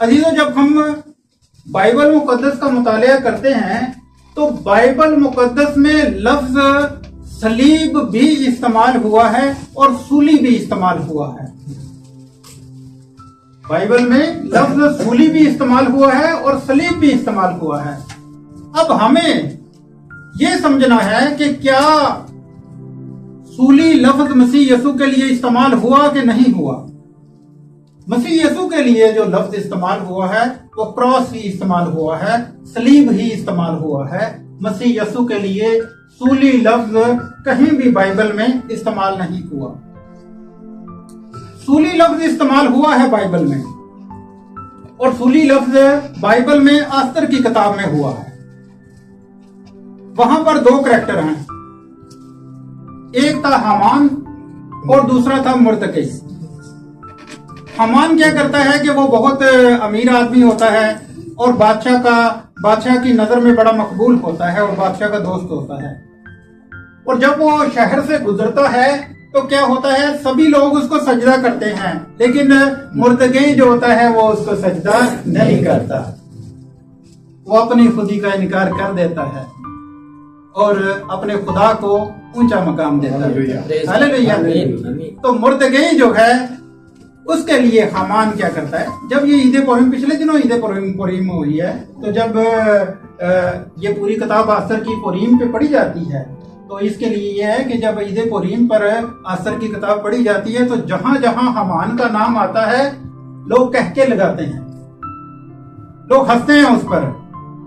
अजीजों, जब हम बाइबल मुकद्दस का मुतालिया करते हैं तो बाइबल मुकद्दस में लफ्ज सलीब भी इस्तेमाल हुआ है और सूली भी इस्तेमाल हुआ है। बाइबल में लफ्ज सूली भी इस्तेमाल हुआ है और सलीब भी इस्तेमाल हुआ है। अब हमें यह समझना है कि क्या सूली लफ्ज मसीह यसू के लिए इस्तेमाल हुआ कि नहीं हुआ। मसीह यसू के लिए जो लफ्ज इस्तेमाल हुआ है वो क्रॉस ही इस्तेमाल हुआ है, सलीब ही इस्तेमाल हुआ है। मसीह यसू के लिए सूली लफ्ज कहीं भी बाइबल में इस्तेमाल नहीं हुआ। सूली लफ्ज इस्तेमाल हुआ है बाइबल में, और सूली लफ्ज बाइबल में आस्तर की किताब में हुआ है। वहां पर दो करैक्टर हैं, एक था हामान और दूसरा था मुर्दकै। हामान क्या करता है कि वो बहुत अमीर आदमी होता है और बादशाह की नजर में बड़ा मकबूल होता है और बादशाह का दोस्त होता है। और जब वो शहर से गुजरता है तो क्या होता है, सभी लोग उसको सजदा करते हैं, लेकिन मुर्दकै जो होता है वो उसको सजदा नहीं करता। वो अपनी खुदी का इनकार कर देता है और अपने खुदा को ऊंचा मकाम देता है। हालेलुया। तो मुर्दकै जो है उसके लिए हामान क्या करता है, जब ये ईद पुरीम, पिछले दिनों ईद पुरीम हुई है, तो जब ये पूरी किताब आस्तर की पुरीम पे पढ़ी जाती है तो इसके लिए यह है कि जब ईद पुरीम पर आस्तर की किताब पढ़ी जाती है तो जहां जहां हामान का नाम आता है लोग कहके लगाते हैं, लोग हंसते हैं उस पर,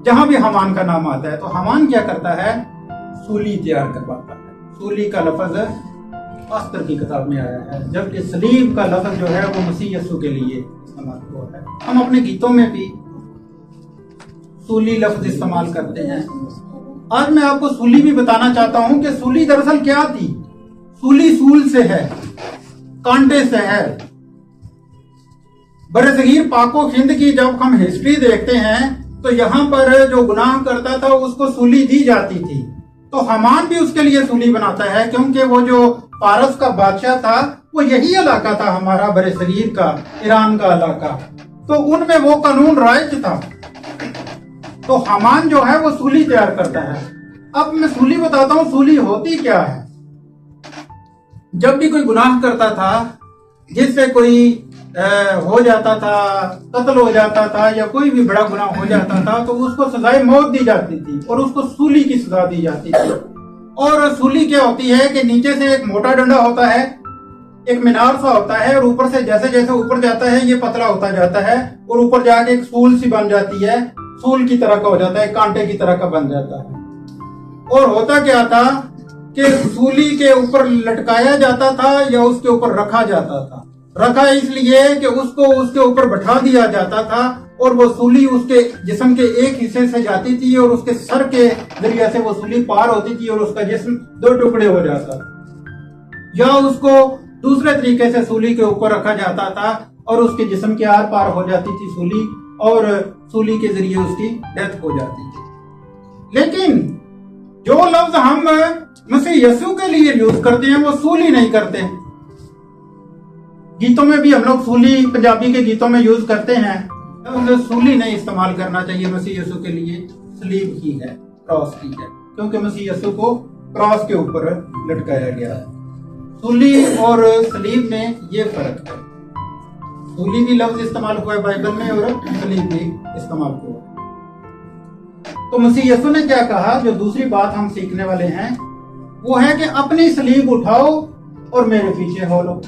जहां भी हामान का नाम आता है। तो हामान क्या करता है, सूली तैयार करवाता है। सूली का लफ्ज आस्तर की किताब में आया है, जबकि सलीब का लफ्ज जो है वो मसीह यसू के लिए इस्तेमाल हुआ है। हम अपने गीतों में भी सूली लफ्ज इस्तेमाल करते हैं। आज मैं आपको सूली भी बताना चाहता हूं कि सूली दरअसल क्या थी। सूली सूल से है, कांटे से है। बरसगीर पाको हिंद की जब हम हिस्ट्री देखते हैं तो यहाँ पर जो गुनाह करता था उसको सूली दी जाती थी। तो हामान भी उसके लिए सूली बनाता है, क्योंकि वो जो पारस का बादशाह था वो यही इलाका था हमारा बरसगीर का, ईरान का इलाका, तो उनमें वो कानून राइज था। तो हामान जो है वो सूली तैयार करता है। अब मैं सूली बताता हूँ, सूली होती क्या है। जब भी कोई गुनाह करता था, जिससे कोई हो जाता था, कत्ल हो जाता था या कोई भी बड़ा गुनाह हो जाता था, तो उसको सजाए मौत दी जाती थी और उसको सूली की सजा दी जाती थी। और सूली क्या होती है कि नीचे से एक मोटा डंडा होता है, एक मीनार सा होता है, और ऊपर से जैसे जैसे ऊपर जाता है ये पतला होता जाता है और ऊपर जाके एक सूल सी बन जाती है, सूल की तरह का हो जाता है, कांटे की तरह का बन जाता है। और होता क्या था कि सूली के ऊपर लटकाया जाता था या उसके ऊपर रखा जाता था। रखा इसलिए कि उसको उसके ऊपर बैठा दिया जाता था और वो सूली उसके जिस्म के एक हिस्से से जाती थी और उसके सर के जरिए से वो सूली पार होती थी और उसका जिस्म दो टुकड़े हो जाता था। या उसको दूसरे तरीके से सूली के ऊपर रखा जाता था और उसके जिस्म के आर पार हो जाती थी सूली, और सूली के जरिए उसकी डेथ हो जाती थी। लेकिन जो लफ्ज हम मसीह यसू के लिए यूज करते हैं वो सूली नहीं करते। गीतों में भी हम लोग सूली पंजाबी के गीतों में यूज करते हैं, तो सूली नहीं इस्तेमाल करना चाहिए। मसीह यसू के लिए सलीब ही है, क्रॉस की है, क्योंकि मसीह यसू को क्रॉस के ऊपर लटकाया गया है। सूली और सलीब में ये फर्क है। सूली भी लफ्ज इस्तेमाल हुआ है बाइबल में और सलीब भी इस्तेमाल हुआ है। तो मसीह यसू ने क्या कहा, जो दूसरी बात हम सीखने वाले हैं वो है कि अपनी सलीब उठाओ और मेरे पीछे हो लो।